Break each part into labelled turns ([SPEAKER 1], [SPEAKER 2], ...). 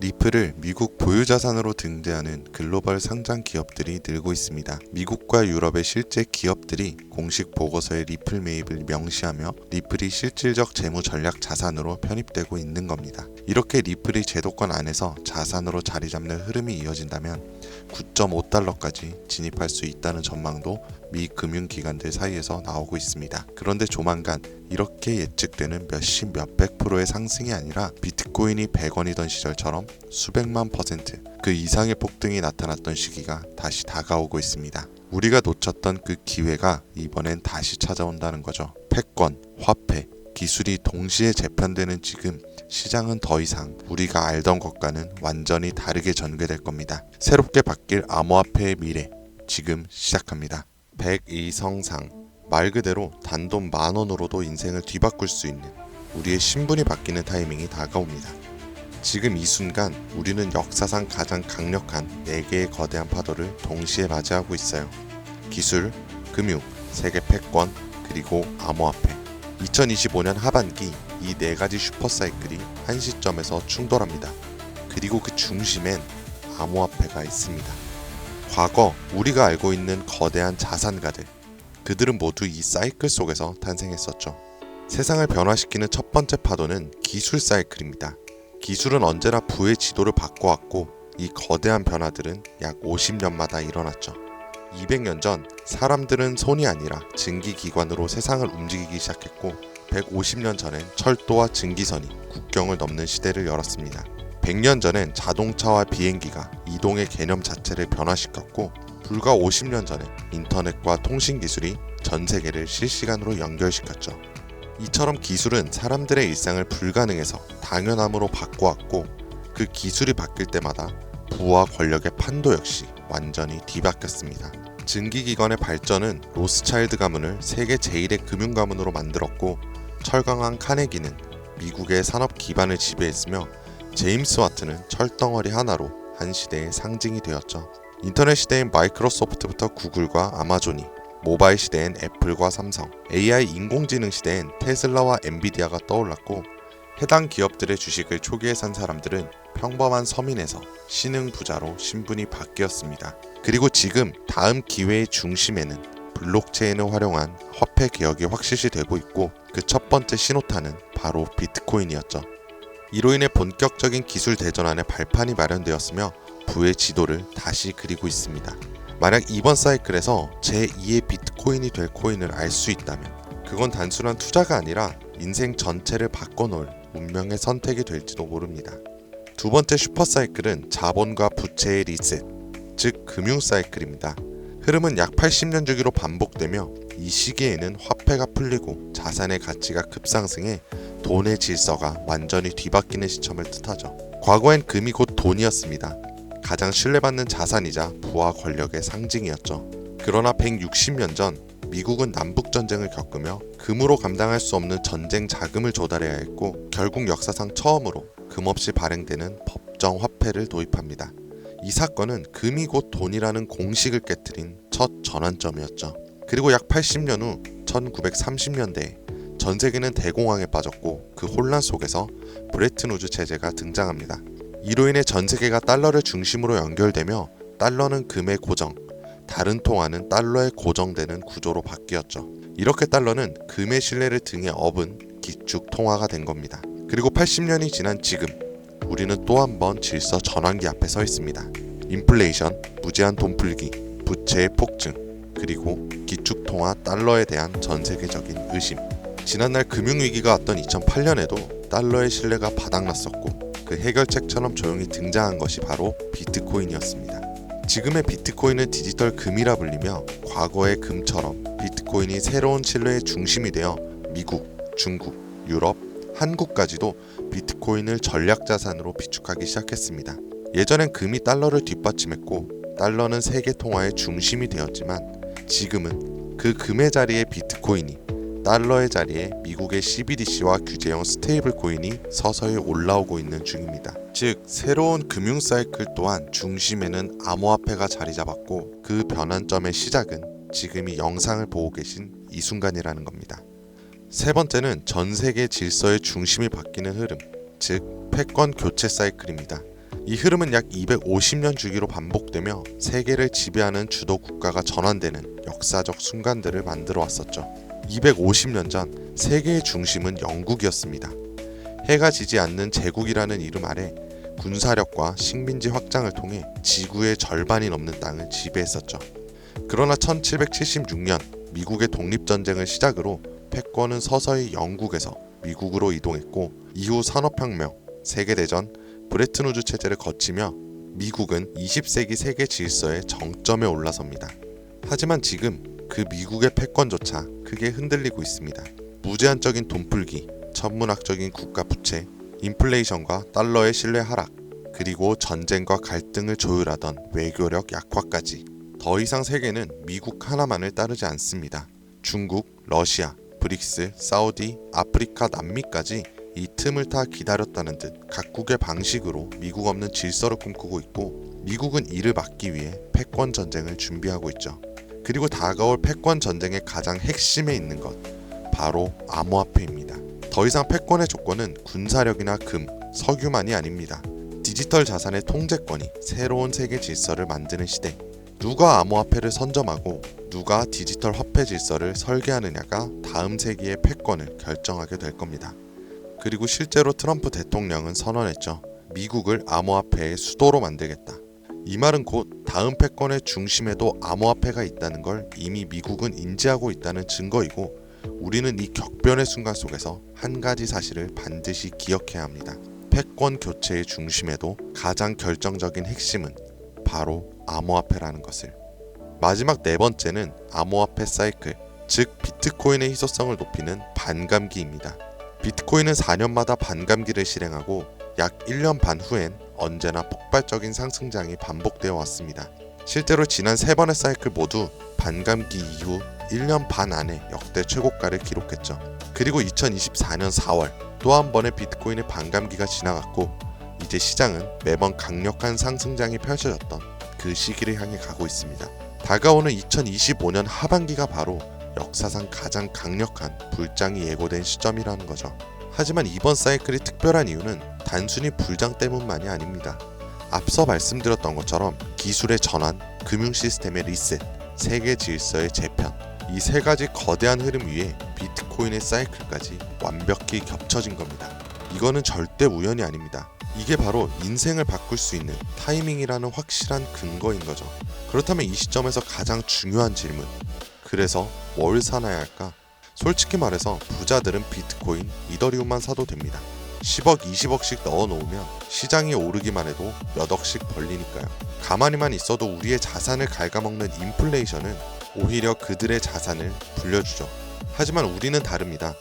[SPEAKER 1] 리플을 미국 보유자산으로 등재하는 글로벌 상장 기업들이 늘고 있습니다. 미국과 유럽의 실제 기업들이 공식 보고서에 리플 매입을 명시하며 리플이 실질적 재무 전략 자산으로 편입되고 있는 겁니다. 이렇게 리플이 제도권 안에서 자산으로 자리 잡는 흐름이 이어진다면 9.5달러까지 진입할 수 있다는 전망도 미 금융기관들 사이에서 나오고 있습니다. 그런데 조만간 이렇게 예측되는 몇십 몇백 프로의 상승이 아니라 비트코인이 100원이던 시절처럼 수백만 퍼센트 그 이상의 폭등이 나타났던 시기가 다시 다가오고 있습니다. 우리가 놓쳤던 그 기회가 이번엔 다시 찾아온다는 거죠. 패권, 화폐, 기술이 동시에 재편되는 지금 시장은 더 이상 우리가 알던 것과는 완전히 다르게 전개될 겁니다. 새롭게 바뀔 암호화폐의 미래 지금 시작합니다. 102성상 말 그대로 단돈 10,000원으로도 인생을 뒤바꿀 수 있는 우리의 신분이 바뀌는 타이밍이 다가옵니다. 지금 이 순간 우리는 역사상 가장 강력한 4개의 거대한 파도를 동시에 맞이하고 있어요. 기술, 금융, 세계 패권, 그리고 암호화폐. 2025년 하반기 이 4가지 슈퍼사이클이 한 시점에서 충돌합니다. 그리고 그 중심엔 암호화폐가 있습니다. 과거 우리가 알고 있는 거대한 자산가들, 그들은 모두 이 사이클 속에서 탄생했었죠. 세상을 변화시키는 첫 번째 파도는 기술 사이클입니다. 기술은 언제나 부의 지도를 바꿔왔고 이 거대한 변화들은 약 50년마다 일어났죠. 200년 전 사람들은 손이 아니라 증기기관으로 세상을 움직이기 시작했고 150년 전엔 철도와 증기선이 국경을 넘는 시대를 열었습니다. 100년 전엔 자동차와 비행기가 이동의 개념 자체를 변화시켰고 불과 50년 전엔 인터넷과 통신기술이 전 세계를 실시간으로 연결시켰죠. 이처럼 기술은 사람들의 일상을 불가능해서 당연함으로 바꿔왔고 그 기술이 바뀔 때마다 부와 권력의 판도 역시 완전히 뒤바뀌었습니다. 증기기관의 발전은 로스차일드 가문을 세계 제1의 금융가문으로 만들었고 철강왕 카네기는 미국의 산업 기반을 지배했으며 제임스 와트는 철덩어리 하나로 한 시대의 상징이 되었죠. 인터넷 시대인 마이크로소프트부터 구글과 아마존이, 모바일 시대엔 애플과 삼성, AI 인공지능 시대엔 테슬라와 엔비디아가 떠올랐고 해당 기업들의 주식을 초기에 산 사람들은 평범한 서민에서 신흥 부자로 신분이 바뀌었습니다. 그리고 지금 다음 기회의 중심에는 블록체인을 활용한 화폐 개혁이 확실시 되고 있고 그 첫 번째 신호탄은 바로 비트코인이었죠. 이로 인해 본격적인 기술 대전환의 발판이 마련되었으며 부의 지도를 다시 그리고 있습니다. 만약 이번 사이클에서 제2의 비트코인이 될 코인을 알 수 있다면 그건 단순한 투자가 아니라 인생 전체를 바꿔놓을 운명의 선택이 될지도 모릅니다. 두 번째 슈퍼사이클은 자본과 부채의 리셋, 즉 금융 사이클입니다. 흐름은 약 80년 주기로 반복되며 이 시기에는 화폐가 풀리고 자산의 가치가 급상승해 돈의 질서가 완전히 뒤바뀌는 시점을 뜻하죠. 과거엔 금이 곧 돈이었습니다. 가장 신뢰받는 자산이자 부와 권력의 상징이었죠. 그러나 160년 전 미국은 남북전쟁을 겪으며 금으로 감당할 수 없는 전쟁 자금을 조달해야 했고 결국 역사상 처음으로 금 없이 발행되는 법정 화폐를 도입합니다. 이 사건은 금이 곧 돈이라는 공식을 깨트린 첫 전환점이었죠. 그리고 약 80년 후 1930년대에 전 세계는 대공황에 빠졌고 그 혼란 속에서 브레튼 우즈 체제가 등장합니다. 이로 인해 전 세계가 달러를 중심으로 연결되며 달러는 금의 고정, 다른 통화는 달러에 고정되는 구조로 바뀌었죠. 이렇게 달러는 금의 신뢰를 등에 업은 기축 통화가 된 겁니다. 그리고 80년이 지난 지금 우리는 또 한 번 질서 전환기 앞에 서 있습니다. 인플레이션, 무제한 돈 풀기, 부채의 폭증, 그리고 기축 통화 달러에 대한 전 세계적인 의심. 지난날 금융위기가 왔던 2008년에도 달러의 신뢰가 바닥났었고 그 해결책처럼 조용히 등장한 것이 바로 비트코인이었습니다. 지금의 비트코인은 디지털 금이라 불리며 과거의 금처럼 비트코인이 새로운 신뢰의 중심이 되어 미국, 중국, 유럽, 한국까지도 비트코인을 전략자산으로 비축하기 시작했습니다. 예전엔 금이 달러를 뒷받침했고 달러는 세계 통화의 중심이 되었지만 지금은 그 금의 자리에 비트코인이 달러의 자리에 미국의 CBDC와 규제형 스테이블 코인이 서서히 올라오고 있는 중입니다. 즉 새로운 금융 사이클 또한 중심에는 암호화폐가 자리 잡았고 그 변환점의 시작은 지금 이 영상을 보고 계신 이 순간이라는 겁니다. 세 번째는 전 세계 질서의 중심이 바뀌는 흐름, 즉 패권 교체 사이클입니다. 이 흐름은 약 250년 주기로 반복되며 세계를 지배하는 주도 국가가 전환되는 역사적 순간들을 만들어 왔었죠. 250년 전 세계의 중심은 영국이었습니다. 해가 지지 않는 제국이라는 이름 아래 군사력과 식민지 확장을 통해 지구의 절반이 넘는 땅을 지배했었죠. 그러나 1776년 미국의 독립전쟁을 시작으로 패권은 서서히 영국에서 미국으로 이동했고, 이후 산업혁명, 세계대전, 브레튼우즈 체제를 거치며 미국은 20세기 세계 질서의 정점에 올라섭니다. 하지만 지금 그 미국의 패권조차 크게 흔들리고 있습니다. 무제한적인 돈풀기, 천문학적인 국가 부채, 인플레이션과 달러의 신뢰 하락, 그리고 전쟁과 갈등을 조율하던 외교력 약화까지 더 이상 세계는 미국 하나만을 따르지 않습니다. 중국, 러시아, 브릭스, 사우디, 아프리카, 남미까지 이 틈을 타 기다렸다는 듯 각국의 방식으로 미국 없는 질서를 꿈꾸고 있고, 미국은 이를 막기 위해 패권 전쟁을 준비하고 있죠. 그리고 다가올 패권 전쟁의 가장 핵심에 있는 것, 바로 암호화폐입니다. 더 이상 패권의 조건은 군사력이나 금, 석유만이 아닙니다. 디지털 자산의 통제권이 새로운 세계 질서를 만드는 시대. 누가 암호화폐를 선점하고 누가 디지털 화폐 질서를 설계하느냐가 다음 세기의 패권을 결정하게 될 겁니다. 그리고 실제로 트럼프 대통령은 선언했죠. 미국을 암호화폐의 수도로 만들겠다. 이 말은 곧 다음 패권의 중심에도 암호화폐가 있다는 걸 이미 미국은 인지하고 있다는 증거이고, 우리는 이 격변의 순간 속에서 한 가지 사실을 반드시 기억해야 합니다. 패권 교체의 중심에도 가장 결정적인 핵심은 바로 암호화폐라는 것을. 마지막 네 번째는 암호화폐 사이클, 즉 비트코인의 희소성을 높이는 반감기입니다. 비트코인은 4년마다 반감기를 실행하고 약 1년 반 후엔 언제나 폭발적인 상승장이 반복되어 왔습니다. 실제로 지난 3번의 사이클 모두 반감기 이후 1년 반 안에 역대 최고가를 기록했죠. 그리고 2024년 4월 또 한 번의 비트코인의 반감기가 지나갔고, 이제 시장은 매번 강력한 상승장이 펼쳐졌던 그 시기를 향해 가고 있습니다. 다가오는 2025년 하반기가 바로 역사상 가장 강력한 불장이 예고된 시점이라는 거죠. 하지만 이번 사이클이 특별한 이유는 단순히 불장 때문만이 아닙니다. 앞서 말씀드렸던 것처럼 기술의 전환, 금융 시스템의 리셋, 세계 질서의 재편, 이 세 가지 거대한 흐름 위에 비트코인의 사이클까지 완벽히 겹쳐진 겁니다. 이거는 절대 우연이 아닙니다. 이게 바로 인생을 바꿀 수 있는 타이밍이라는 확실한 근거인 거죠. 그렇다면 이 시점에서 가장 중요한 질문, 그래서 뭘 사놔야 할까? 솔직히 말해서 부자들은 비트코인, 이더리움만 사도 됩니다. 10억, 20억씩 넣어놓으면 시장이 오르기만 해도 몇 억씩 벌리니까요. 가만히만 있어도 우리의 자산을 갉아먹는 인플레이션은 오히려 그들의 자산을 불려주죠. 하지만 우리는 다릅니다.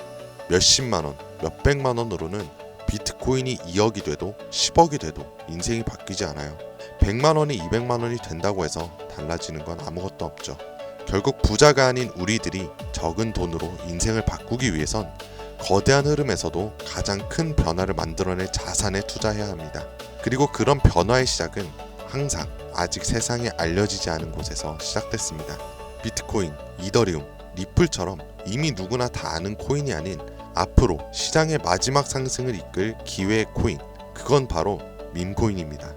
[SPEAKER 1] 몇십만원, 몇백만원으로는 비트코인이 2억이 돼도 10억이 돼도 인생이 바뀌지 않아요. 100만원이 200만원이 된다고 해서 달라지는 건 아무것도 없죠. 결국 부자가 아닌 우리들이 적은 돈으로 인생을 바꾸기 위해선 거대한 흐름에서도 가장 큰 변화를 만들어낼 자산에 투자해야 합니다. 그리고 그런 변화의 시작은 항상 아직 세상에 알려지지 않은 곳에서 시작됐습니다. 비트코인, 이더리움, 리플처럼 이미 누구나 다 아는 코인이 아닌 앞으로 시장의 마지막 상승을 이끌 기회의 코인, 그건 바로 밈코인입니다.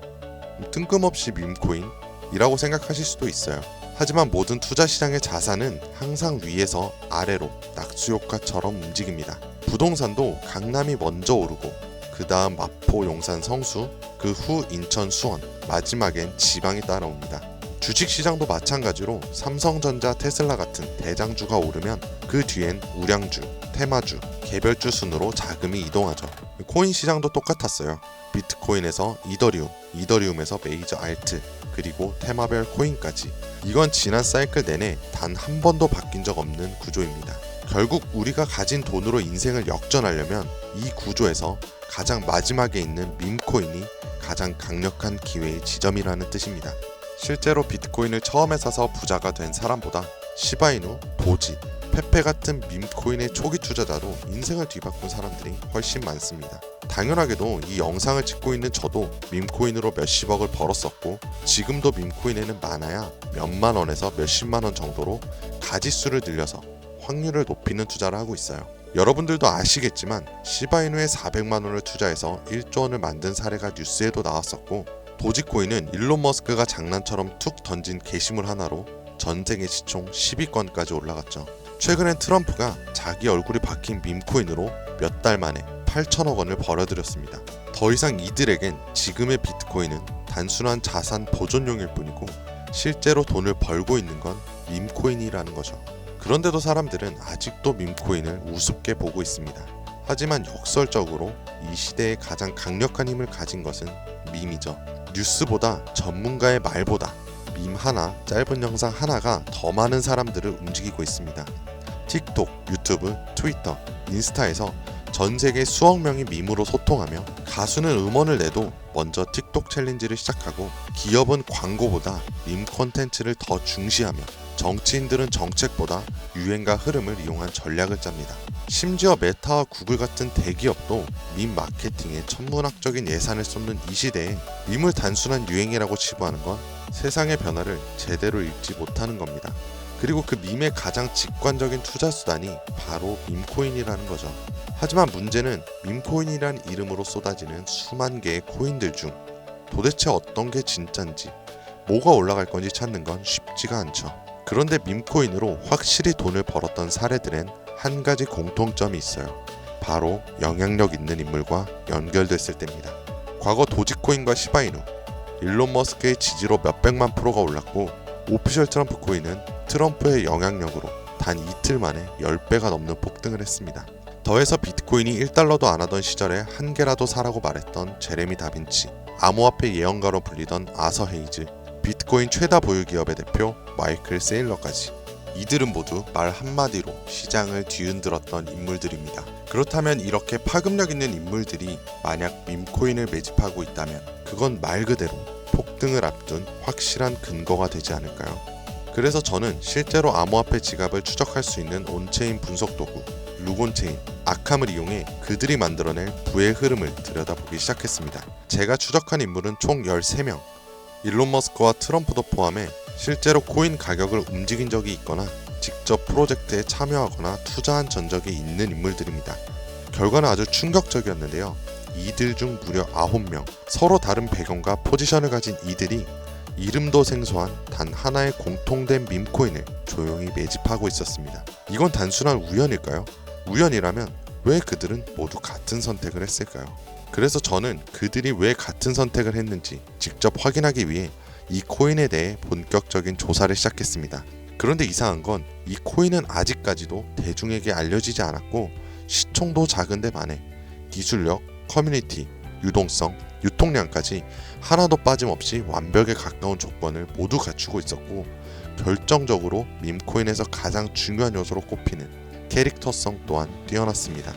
[SPEAKER 1] 뜬금없이 밈코인이라고 생각하실 수도 있어요. 하지만 모든 투자 시장의 자산은 항상 위에서 아래로 낙수효과처럼 움직입니다. 부동산도 강남이 먼저 오르고 그 다음 마포, 용산, 성수, 그 후 인천, 수원, 마지막엔 지방이 따라옵니다. 주식시장도 마찬가지로 삼성전자, 테슬라 같은 대장주가 오르면 그 뒤엔 우량주, 테마주, 개별주 순으로 자금이 이동하죠. 코인 시장도 똑같았어요. 비트코인에서 이더리움, 이더리움에서 메이저 알트, 그리고 테마별 코인까지. 이건 지난 사이클 내내 단 한 번도 바뀐 적 없는 구조입니다. 결국 우리가 가진 돈으로 인생을 역전하려면 이 구조에서 가장 마지막에 있는 밈코인이 가장 강력한 기회의 지점이라는 뜻입니다. 실제로 비트코인을 처음에 사서 부자가 된 사람보다 시바이누, 도지, 페페 같은 밈코인의 초기 투자자로 인생을 뒤바꾼 사람들이 훨씬 많습니다. 당연하게도 이 영상을 찍고 있는 저도 밈코인으로 몇십억을 벌었었고, 지금도 밈코인에는 많아야 몇만 원에서 몇십만 원 정도로 가지수를 늘려서 확률을 높이는 투자를 하고 있어요. 여러분들도 아시겠지만 시바이누에 400만 원을 투자해서 1조 원을 만든 사례가 뉴스에도 나왔었고, 도지코인은 일론 머스크가 장난처럼 툭 던진 게시물 하나로 전 세계 시총 10위권까지 올라갔죠. 최근엔 트럼프가 자기 얼굴이 박힌 밈코인으로 몇 달 만에 8천억 원을 벌어들였습니다. 더 이상 이들에겐 지금의 비트코인은 단순한 자산 보존용일 뿐이고 실제로 돈을 벌고 있는 건 밈코인이라는 거죠. 그런데도 사람들은 아직도 밈코인을 우습게 보고 있습니다. 하지만 역설적으로 이 시대의 가장 강력한 힘을 가진 것은 밈이죠. 뉴스보다 전문가의 말보다 밈 하나, 짧은 영상 하나가 더 많은 사람들을 움직이고 있습니다. 틱톡, 유튜브, 트위터, 인스타에서 전 세계 수억 명이 밈으로 소통하며 가수는 음원을 내도 먼저 틱톡 챌린지를 시작하고 기업은 광고보다 밈 콘텐츠를 더 중시하며 정치인들은 정책보다 유행과 흐름을 이용한 전략을 짭니다. 심지어 메타와 구글 같은 대기업도 밈 마케팅에 천문학적인 예산을 쏟는 이 시대에 밈을 단순한 유행이라고 치부하는 건 세상의 변화를 제대로 읽지 못하는 겁니다. 그리고 그 밈의 가장 직관적인 투자 수단이 바로 밈코인이라는 거죠. 하지만 문제는 밈코인이란 이름으로 쏟아지는 수만 개의 코인들 중 도대체 어떤 게 진짠지, 뭐가 올라갈 건지 찾는 건 쉽지가 않죠. 그런데 밈코인으로 확실히 돈을 벌었던 사례들엔 한 가지 공통점이 있어요. 바로 영향력 있는 인물과 연결됐을 때입니다. 과거 도지코인과 시바이누, 일론 머스크의 지지로 몇백만 프로가 올랐고 오피셜 트럼프 코인은 트럼프의 영향력으로 단 이틀 만에 10배가 넘는 폭등을 했습니다. 더해서 비트코인이 1달러도 안 하던 시절에 한 개라도 사라고 말했던 제레미 다빈치, 암호화폐 예언가로 불리던 아서 헤이즈, 비트코인 최다 보유 기업의 대표 마이클 세일러까지 이들은 모두 말 한마디로 시장을 뒤흔들었던 인물들입니다. 그렇다면 이렇게 파급력 있는 인물들이 만약 밈코인을 매집하고 있다면 그건 말 그대로 폭등을 앞둔 확실한 근거가 되지 않을까요? 그래서 저는 실제로 암호화폐 지갑을 추적할 수 있는 온체인 분석 도구 루곤체인, 아캄을 이용해 그들이 만들어낼 부의 흐름을 들여다보기 시작했습니다. 제가 추적한 인물은 총 13명, 일론 머스크와 트럼프도 포함해 실제로 코인 가격을 움직인 적이 있거나 직접 프로젝트에 참여하거나 투자한 전적이 있는 인물들입니다. 결과는 아주 충격적이었는데요. 이들 중 무려 9명, 서로 다른 배경과 포지션을 가진 이들이 이름도 생소한 단 하나의 공통된 밈코인을 조용히 매집하고 있었습니다. 이건 단순한 우연일까요? 우연이라면 왜 그들은 모두 같은 선택을 했을까요? 그래서 저는 그들이 왜 같은 선택을 했는지 직접 확인하기 위해 이 코인에 대해 본격적인 조사를 시작했습니다. 그런데 이상한 건 이 코인은 아직까지도 대중에게 알려지지 않았고 시총도 작은데 반해 기술력, 커뮤니티, 유동성, 유통량까지 하나도 빠짐없이 완벽에 가까운 조건을 모두 갖추고 있었고 결정적으로 밈코인에서 가장 중요한 요소로 꼽히는 캐릭터성 또한 뛰어났습니다.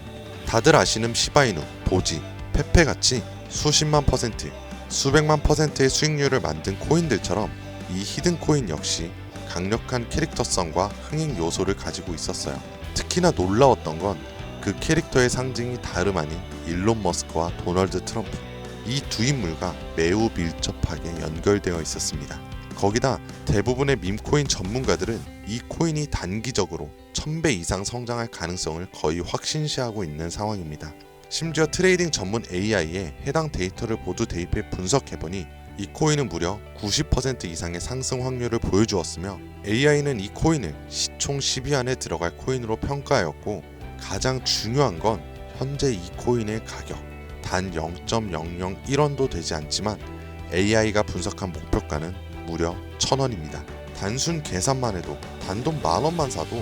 [SPEAKER 1] 다들 아시는 시바이누, 도지, 페페같이 수십만 퍼센트, 수백만 퍼센트의 수익률을 만든 코인들처럼 이 히든 코인 역시 강력한 캐릭터성과 흥행 요소를 가지고 있었어요. 특히나 놀라웠던 건 그 캐릭터의 상징이 다름 아닌 일론 머스크와 도널드 트럼프, 이 두 인물과 매우 밀접하게 연결되어 있었습니다. 거기다 대부분의 밈코인 전문가들은 이 코인이 단기적으로 1000배 이상 성장할 가능성을 거의 확신시하고 있는 상황입니다. 심지어 트레이딩 전문 AI에 해당 데이터를 모두 대입해 분석해보니 이 코인은 무려 90% 이상의 상승 확률을 보여주었으며 AI는 이 코인을 시총 10위 안에 들어갈 코인으로 평가하였고 가장 중요한 건 현재 이 코인의 가격 단 0.001원도 되지 않지만 AI가 분석한 목표가는 무려 1000원입니다. 단순 계산만 해도 단돈 10,000원만 사도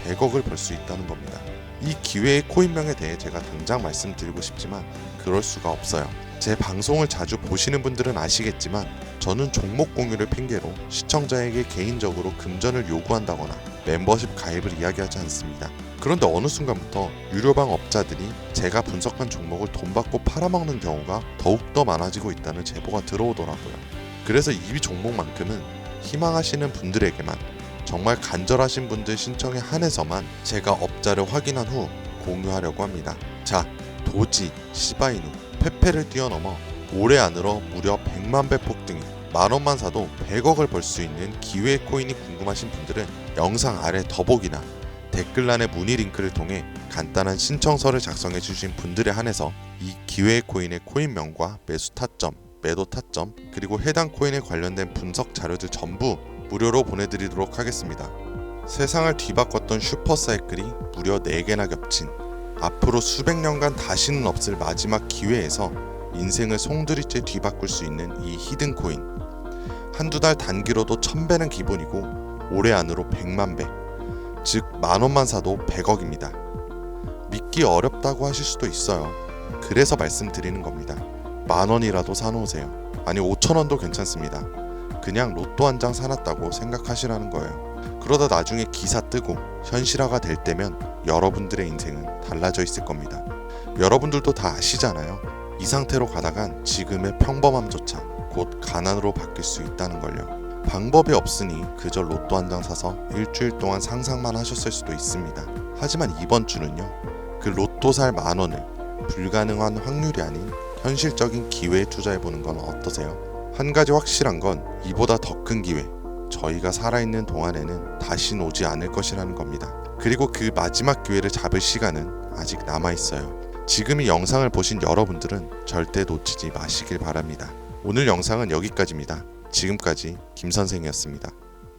[SPEAKER 1] 100억을 벌 수 있다는 겁니다. 이 기회의 코인명에 대해 제가 당장 말씀드리고 싶지만 그럴 수가 없어요. 제 방송을 자주 보시는 분들은 아시겠지만 저는 종목 공유를 핑계로 시청자에게 개인적으로 금전을 요구한다거나 멤버십 가입을 이야기하지 않습니다. 그런데 어느 순간부터 유료방 업자들이 제가 분석한 종목을 돈 받고 팔아먹는 경우가 더욱더 많아지고 있다는 제보가 들어오더라고요. 그래서 이 종목만큼은 희망하시는 분들에게만 정말 간절하신 분들 신청에 한해서만 제가 업자를 확인한 후 공유하려고 합니다. 자, 도지, 시바이누, 페페를 뛰어넘어 올해 안으로 무려 100만 배 폭등이 10,000원만 사도 100억을 벌 수 있는 기회의 코인이 궁금하신 분들은 영상 아래 더보기나 댓글란의 문의 링크를 통해 간단한 신청서를 작성해 주신 분들에 한해서 이 기회의 코인의 코인명과 매수 타점, 매도 타점, 그리고 해당 코인에 관련된 분석 자료들 전부 무료로 보내드리도록 하겠습니다. 세상을 뒤바꿨던 슈퍼사이클이 무려 4개나 겹친 앞으로 수백 년간 다시는 없을 마지막 기회에서 인생을 송두리째 뒤바꿀 수 있는 이 히든코인. 한두 달 단기로도 1000배는 기본이고 올해 안으로 100만 배, 즉 만원만 사도 100억입니다. 믿기 어렵다고 하실 수도 있어요. 그래서 말씀드리는 겁니다. 만원이라도 사놓으세요. 아니 5천원도 괜찮습니다. 그냥 로또 한 장 사놨다고 생각하시라는 거예요. 그러다 나중에 기사 뜨고 현실화가 될 때면 여러분들의 인생은 달라져 있을 겁니다. 여러분들도 다 아시잖아요. 이 상태로 가다간 지금의 평범함조차 곧 가난으로 바뀔 수 있다는 걸요. 방법이 없으니 그저 로또 한 장 사서 일주일 동안 상상만 하셨을 수도 있습니다. 하지만 이번 주는요, 그 로또 살 만원을 불가능한 확률이 아닌 현실적인 기회에 투자해보는 건 어떠세요? 한 가지 확실한 건 이보다 더 큰 기회, 저희가 살아있는 동안에는 다신 오지 않을 것이라는 겁니다. 그리고 그 마지막 기회를 잡을 시간은 아직 남아있어요. 지금 이 영상을 보신 여러분들은 절대 놓치지 마시길 바랍니다. 오늘 영상은 여기까지입니다. 지금까지 김선생이었습니다.